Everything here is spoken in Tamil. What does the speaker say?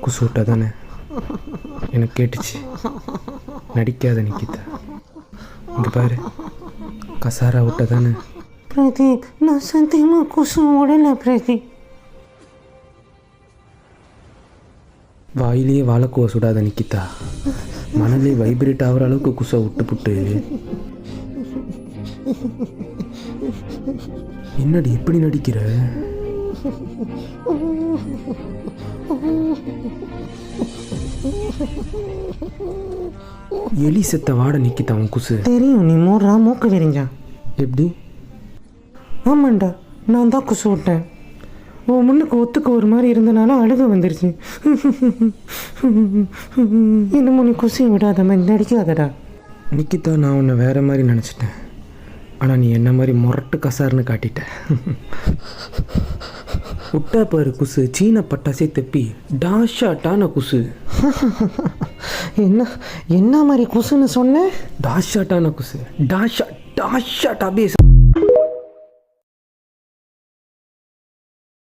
குசு விட்டா தானே எனக்கு கேட்டுச்சு. நடிக்காத நிக்கிதா, இங்கே பாரு. கசாரா விட்டா தானே. பிரதீப், நான் சத்தியமாக குசு உடலை பிரதீப். வாயிலேயே வாழைக்கூவ சுடாத நிக்கிதா. மணலே வைப்ரேட் ஆகிற அளவுக்கு குசை விட்டு புட்டு. என்னடி எப்படி நடிக்கிற? எலி செத்த வாட நிக்கிதா உன் குசு. தெரியும், நீ மூடுறா மூக்கு விரிஞ்சா. எப்படி? ஆமாண்டா, நான் தான் குசு விட்டேன். உன் முன்னுக்கு ஒத்துக்க ஒரு மாதிரி இருந்தனால அழுக வந்துருச்சு. இன்னமும் நீ குசியை விடாத மாதிரி நடிக்காதடா. நிக்கிதா, நான் உன்னை வேற மாதிரி நினச்சிட்டேன். ஆனால் நீ என்ன மாதிரி முரட்டு கசாருன்னு காட்டிட்ட. விட்டா பாரு குசு, சீன பட்டாசே தப்பி டாஷாட்டான குசு. என்ன மாதிரி குசுன்னு சொன்ன? டாஷாட்டான குசு. டாஷாட்டாபே.